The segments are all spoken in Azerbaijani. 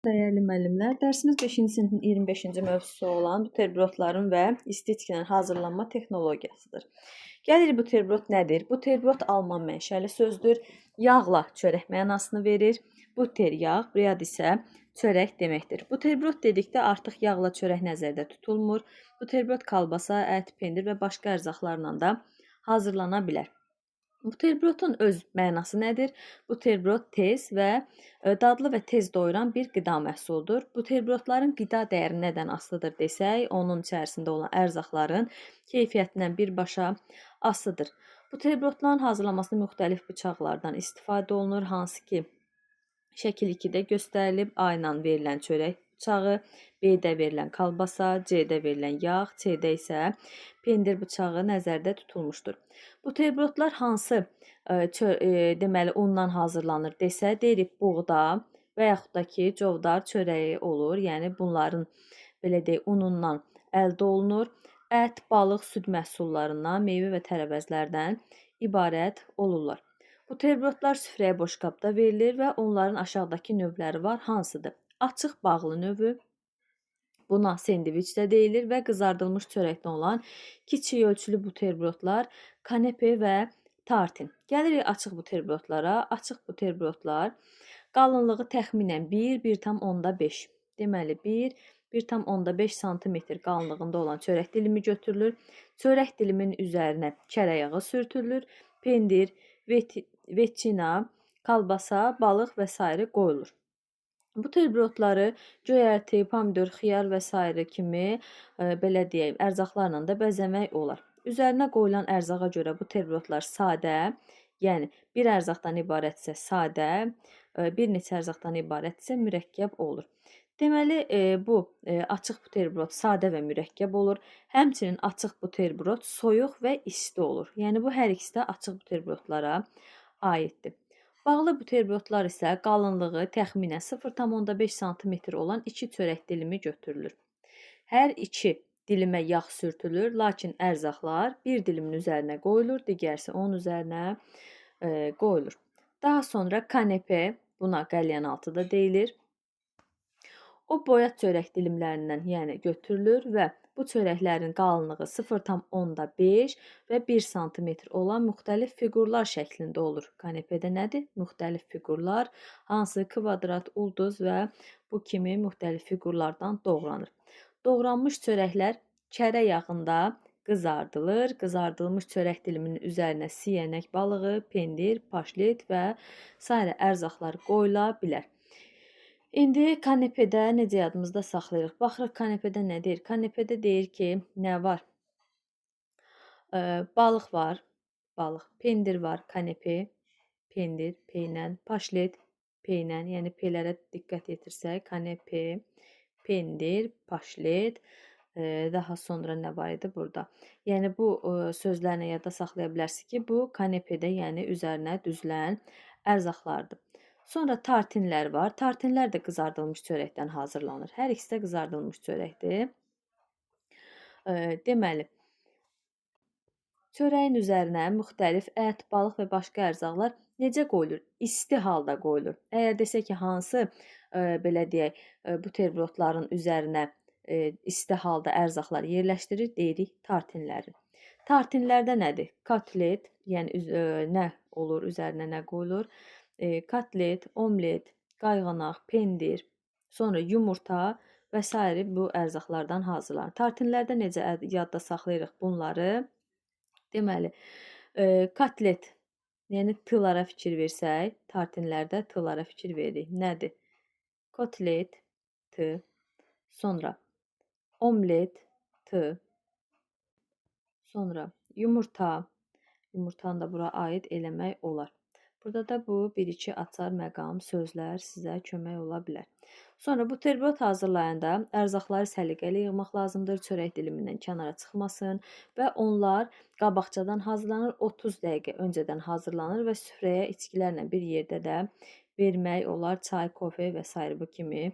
Dəyərli müəllimlər, dərsimiz 5-ci sinifin 25-ci mövzusu olan buterbrodların və isti içkinin hazırlanma texnologiyasıdır. Gəlir buterbrod nədir? Buterbrod alman mənşəli sözdür. Yağla çörək mənasını verir. Buter yağ, briyad isə çörək deməkdir. Buterbrod dedikdə artıq yağla çörək nəzərdə tutulmur. Buterbrod kolbasa, ət, pendir və başqa ərzaqlarla da hazırlana bilər. Buterbrodun öz mənası nədir? Buterbrod tez və dadlı və tez doyuran bir qida məhsuludur. Buterbrodların qida dəyəri nədən asılıdır desək, onun içərisində olan ərzaqların keyfiyyətindən birbaşa asılıdır. Buterbrodların hazırlanmasında müxtəlif bıçaqlardan istifadə olunur, hansı ki şəkil 2-də göstərilib. A ilə verilən çörək bıçağı, B-də verilən kolbasa, C-də verilən yağ, C-də isə pendir bıçağı nəzərdə tutulmuşdur. Buterbrodlar hansı deməli undan hazırlanır desə, deyirik buğda və yaxud da ki, covdar çörəyi olur. Yəni bunların belə deyək unundan əldə olunur. Ət, balıq, süd məhsullarından, meyvə və tərəvəzlərdən ibarət olurlar. Buterbrodlar süfrəyə boşqabda verilir və onların aşağıdakı növləri var. Hansıdır? Açıq bağlı növü, buna sendviç də deyilir və qızardılmış çörəkdən olan kiçik ölçülü buterbrodlar, kanepe və tartin. Gəlirik açıq buterbrodlara. Açıq buterbrodlar qalınlığı təxminən 1,5. Deməli 1,5 sm qalınlığında olan çörək dilimi götürülür. Çörək diliminin üzərinə kərə yağı sürtülür. Pendir, veçina, kolbasa, balıq və s. qoyulur. Buterbrodları göyərti, pomidor, xiyar və s. kimi belə deyək, ərzaqlarla da bəzəmək olar. Üzərinə qoyulan ərzağa görə buterbrodlar sadə, yəni bir ərzaqdan ibarətsə sadə, bir neçə ərzaqdan ibarətsə mürəkkəb olur. Deməli, bu açıq buterbrod sadə və mürəkkəb olur. Həmçinin açıq buterbrod soyuq və isti olur. Yəni bu hər ikisi də açıq buterbrodlara aiddir. Bağlı buterbrodlar isə qalınlığı təxminən 0,5 sm olan 2 çörək dilimi götürülür. Hər 2 dilimə yağ sürtülür, lakin ərzaqlar bir dilimin üzərinə qoyulur, digərsi onun üzərinə qoyulur. Daha sonra kanepe, buna qəlyanaltı da deyilir. O boyat çörək dilimlərindən yəni götürülür və bu çörəklərin qalınlığı 0,5 və 1 sm olan müxtəlif fiqurlar şəklində olur. Kanepedə nədir? Müxtəlif fiqurlar, hansı kvadrat, ulduz və bu kimi müxtəlif fiqurlardan doğranır. Doğranmış çörəklər kərə yağında qızardılır. Qızardılmış çörək diliminin üzərinə siyənək balığı, pendir, paşlet və s. ərzaqlar qoyula bilər. İndi kanepedə necə yadımızda saxlayırıq? Baxırıq kanepedə nə deyir? Kanepedə deyir ki, nə var? Balıq var, balıq. Pendir var, kanepe, pendir, peynən, paşlet, peynən. Yəni pelərə diqqət yetirsək, kanepe, pendir, paşlet. Daha sonra nə var idi burada? Yəni bu sözlərlə yadda saxlaya bilərsiniz ki, bu kanepedə, yəni üzərinə düzülən ərzaqlardır. Sonra tartinlər var. Tartinlər də qızardılmış çörəkdən hazırlanır. Hər ikisi də qızardılmış çörəkdir. Deməli, çörəyin üzərinə müxtəlif ət, balıq və başqa ərzaqlar necə qoyulur? İsti halda qoyulur. Əgər desək ki, hansı belə deyək, buterbrodların üzərinə isti halda ərzaqlar yerləşdirir, deyirik tartinləri. Tartinlərdə nədir? Kotlet, yəni nə olur, üzərinə nə qoyulur? Kotlet, omlet, qayğanaq, pendir, sonra yumurta və s. bu ərzaqlardan hazırlanır. Tartinlərdə necə yadda saxlayırıq bunları? Deməli, kotlet, yəni tığlara fikir versək, tartinlərdə tığlara fikir veririk. Nədir? Kotlet, tığ, sonra omlet, tığ, sonra yumurta, yumurtanı da bura aid eləmək olar. Burada da bu 1-2 açar məqam sözlər sizə kömək ola bilər. Sonra buterbrod hazırlayanda ərzaqları səliqəli yığmaq lazımdır, çörək dilimindən kənara çıxmasın və onlar qabaqcadan hazırlanır, 30 dəqiqə öncədən hazırlanır və süfrəyə içkilərlə bir yerdə də vermək olar, çay, kofe və s. bu kimi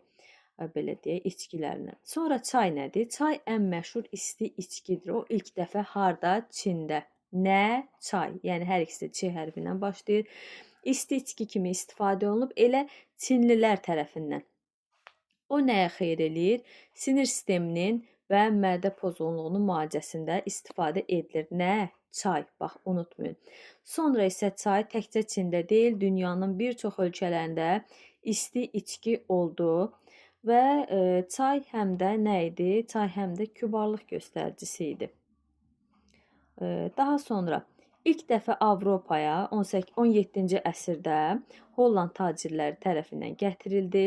belə deyək içkilərlə. Sonra çay nədir? Çay ən məşhur isti içkidir. O ilk dəfə harda? Çində. Nə? Çay. Yəni hər ikisi Ç hərfi ilə başlayır. İsti içki kimi istifadə olunub elə Çinlilər tərəfindən. O nəyə xeyr eləyir? Sinir sisteminin və mədə pozğunluğunun müalicəsində istifadə edilir. Nə? Çay. Bax, unutmayın. Sonra isə çay təkcə Çində deyil, dünyanın bir çox ölkələrində isti içki oldu və çay həm də nə idi? Çay həm də kübarlıq göstəricisi idi. Daha sonra ilk dəfə Avropaya 17-ci əsrdə Holland tacirləri tərəfindən gətirildi.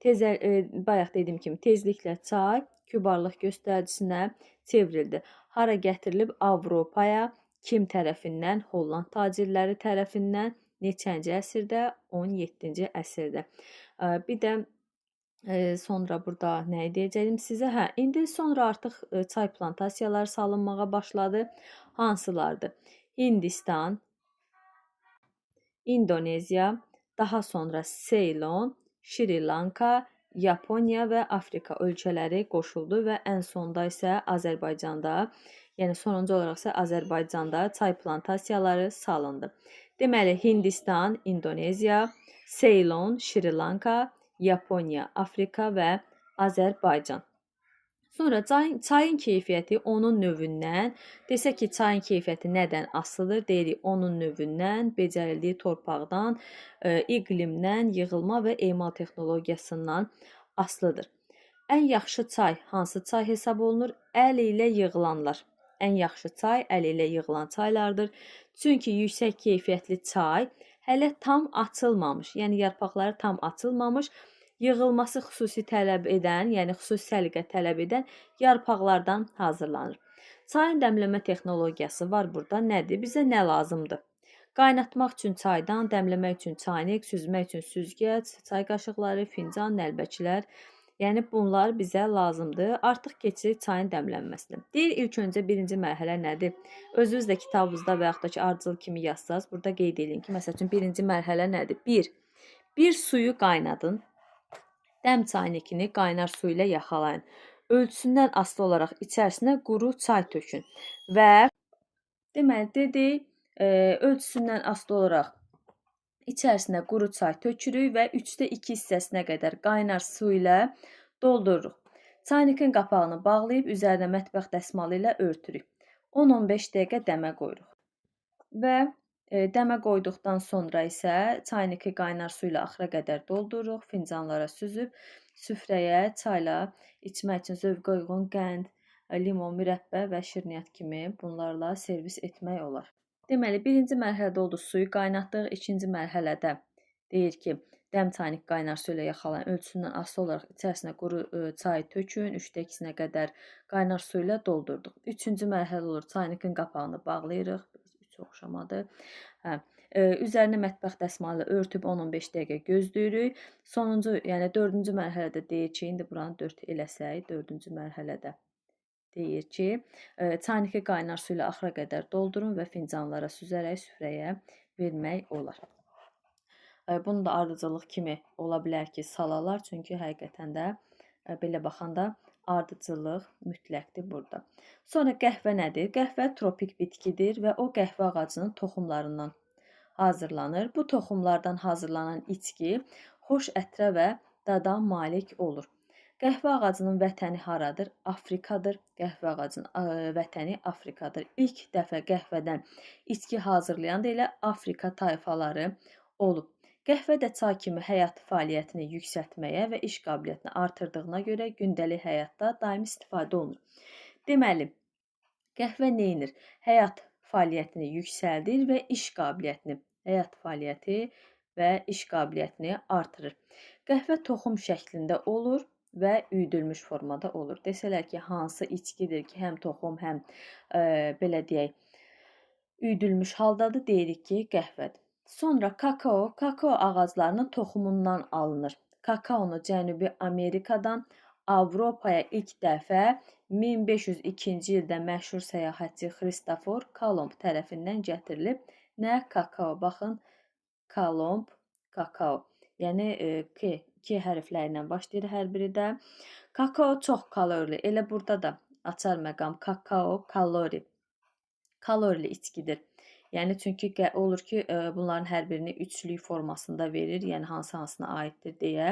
Bayaq dediyim kimi tezliklə çay kübarlıq göstəricisinə çevrildi. Hara gətirilib? Avropaya. Kim tərəfindən? Holland tacirləri tərəfindən. Neçənci əsrdə? 17-ci əsrdə. Bir də sonra burada nə deyəcəyim sizə? İndi sonra artıq çay plantasiyaları salınmağa başladı. Hansılardır? Hindistan, İndoneziya, daha sonra Seylon, Şri Lanka, Yaponiya və Afrika ölkələri qoşuldu və ən sonda isə Azərbaycanda, yəni sonuncu olaraq isə Azərbaycanda çay plantasiyaları salındı. Deməli, Hindistan, İndoneziya, Seylon, Şri Lanka, Yaponiya, Afrika və Azərbaycan. Sonra çayın keyfiyyəti onun növündən, desək ki, çayın keyfiyyəti nədən asılıdır? Deyirik, onun növündən, becərildiyi torpaqdan, iqlimdən, yığılma və emal texnologiyasından asılıdır. Ən yaxşı çay hansı çay hesab olunur? Əl ilə yığılanlar. Ən yaxşı çay əl ilə yığılan çaylardır. Çünki yüksək keyfiyyətli çay hələ tam açılmamış, yəni yarpaqları tam açılmamış, yığılması xüsusi tələb edən, yəni xüsusi səliqə tələb edən yarpaqlardan hazırlanır. Çayın dəmləmə texnologiyası var burada. Nədir? Bizə nə lazımdır? Qaynatmaq üçün çaydan, dəmləmək üçün çaynik, süzmək üçün süzgəc, çay qaşıqları, fincan, nəlbəkilər. Yəni bunlar bizə lazımdır. Artıq keçirik çayın dəmlənməsinə. Deyir, ilk öncə birinci mərhələ nədir? Özünüz də kitabınızda və yaxud da ki, ardıcıl kimi yazsaz, burada qeyd edin ki, məsəl üçün birinci mərhələ nədir? Bir suyu qaynadın. Dəm çaynikini qaynar su ilə yaxalayın. Ölçüsündən asılı olaraq içərisinə quru çay tökün və deməli dedik, ölçüsündən asılı olaraq içərisinə quru çay tökürük və 3/2 hissəsinə qədər qaynar su ilə doldururuq. Çaynikin qapağını bağlayıb üzərinə mətbəx dəsmalı ilə örtürük. 10-15 dəqiqə dəmə qoyuruq. Və dəmə qoyduqdan sonra isə çayniki qaynar su ilə axıra qədər doldururuq, fincanlara süzüb, süfrəyə çayla içmək üçün zövqə uyğun qənd, limon, mürəbbə və şirniyyat kimi bunlarla servis etmək olar. Deməli, birinci mərhələdə oldu suyu qaynatdıq, ikinci mərhələdə deyir ki, dəm çaynik qaynar su ilə yaxalayın, ölçüsündən asılı olaraq içərisinə quru çay tökün, 3/2-sinə qədər qaynar su ilə doldurduq. Üçüncü mərhələ olur, çaynikin qapağını bağlayırıq. Oxşamadı. Üzərinə mətbəx dəsmalı örtüb 10-15 dəqiqə gözləyirik. Sonuncu, yəni 4-cü mərhələdə deyir ki, indi buranı 4 eləsək, 4-cü mərhələdə deyir ki, çayniki qaynar su ilə axıra qədər doldurun və fincanlara süzərək süfrəyə vermək olar. Bunu da ardıcıllıq kimi ola bilər ki, salalar, çünki həqiqətən də belə baxanda ardıcıllıq mütləqdir burada. Sonra qəhvə nədir? Qəhvə tropik bitkidir və o qəhvə ağacının toxumlarından hazırlanır. Bu toxumlardan hazırlanan içki xoş ətrə və dada malik olur. Qəhvə ağacının vətəni haradır? Afrikadır. Qəhvə ağacının vətəni Afrikadır. İlk dəfə qəhvədən içki hazırlayan da elə Afrika tayfaları olub. Qəhvə də çay kimi həyat fəaliyyətini yüksəltməyə və iş qabiliyyətini artırdığına görə gündəlik həyatda daimi istifadə olunur. Deməli, qəhvə neyinir? Həyat fəaliyyətini yüksəldir və iş qabiliyyətini, həyat fəaliyyəti və iş qabiliyyətini artırır. Qəhvə toxum şəklində olur və üyüdülmüş formada olur. Desələr ki, hansı içkidir ki, həm toxum, həm belə deyək, üyüdülmüş haldadır, deyirik ki, qəhvədir. Sonra kakao ağaclarının toxumundan alınır. Kakaonu Cənubi Amerikadan Avropaya ilk dəfə 1502-ci ildə məşhur səyahətçi Xristofor Kolumb tərəfindən gətirilib. Nə? Kakao. Baxın, Kolumb, kakao. Yəni K hərfləri ilə başlayır hər biri də. Kakao çox kalorili. Elə burada da açar məqam kakao kalorili içkidir. Yəni çünki olur ki, bunların hər birini üçlük formasında verir, yəni hansı-hansına aiddir deyə.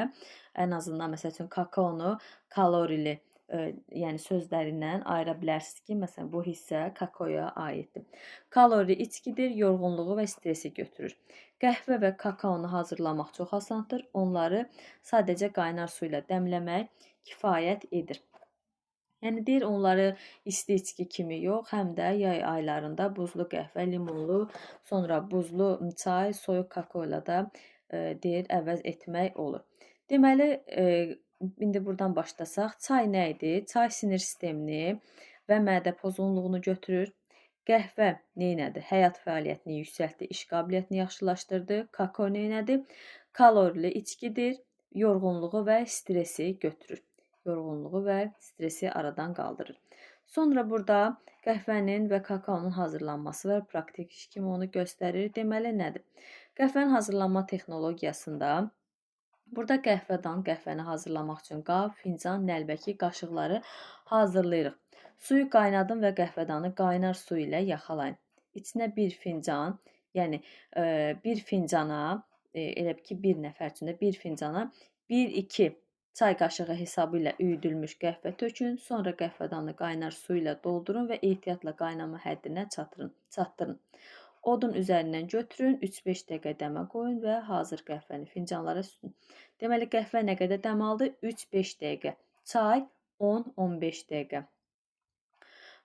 Ən azından məsəl üçün kakaonu kalorili yəni sözlərindən ayıra bilərsiniz ki, məsələn bu hissə kakaoya aiddir. Kalori içkidir, yorğunluğu və stresi götürür. Qəhvə və kakaonu hazırlamaq çox asandır. Onları sadəcə qaynar su ilə dəmləmək kifayət edir. Yəni deyir onları isti içki kimi yox, həm də yay aylarında buzlu qəhvə, limonlu, sonra buzlu çay, soyuq kakao ilə də deyir əvəz etmək olur. Deməli, indi buradan başlasaq, çay nə idi? Çay sinir sistemini və mədə pozğunluğunu götürür. Qəhvə neynədir? Həyat fəaliyyətini yüksəltdi, iş qabiliyyətini yaxşılaşdırdı. Kakao neynədir? Kalorili içkidir, yorğunluğu və stresi götürür. Yorğunluğu və stresi aradan qaldırır. Sonra burada qəhvənin və kakaonun hazırlanması və praktik iş kimi onu göstərir. Deməli nədir? Qəhvənin hazırlanma texnologiyasında burada qəhvəni hazırlamaq üçün qab, fincan, nəlbəki, qaşıqları hazırlayırıq. Suyu qaynadın və qəhvədanı qaynar su ilə yaxalayın. İçinə bir fincan, yəni bir fincana, elə ki bir nəfər üçün də bir fincana 1-2 çay qaşığı hesabı ilə üyüdülmüş qəhvə tökün, sonra qəhvədanı qaynar su ilə doldurun və ehtiyatla qaynama həddinə çatdırın. Odun üzərindən götürün, 3-5 dəqiqə dəmə qoyun və hazır qəhvəni fincanlara süzün. Deməli, qəhvə nə qədər dəmalıdır? 3-5 dəqiqə. Çay 10-15 dəqiqə.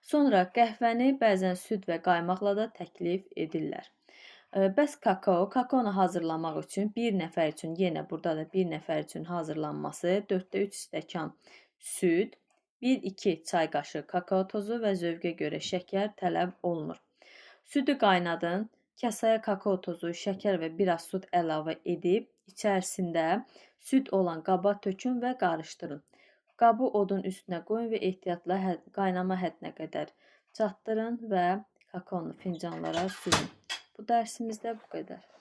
Sonra qəhvəni bəzən süd və qaymaqla da təklif edirlər. Bəs kakaonu hazırlamaq üçün bir nəfər üçün, yenə burada da bir nəfər üçün hazırlanması 4-də 3 stəkan süd, 1-2 çay qaşığı kakao tozu və zövqə görə şəkər tələb olunur. Südü qaynadın, kasaya kakao tozu, şəkər və biraz süd əlavə edib, içərisində süd olan qaba tökün və qarışdırın. Qabı odun üstünə qoyun və ehtiyatla qaynama həddinə qədər çatdırın və kakaonu fincanlara süzün. Bu dərsimizdə bu qədər.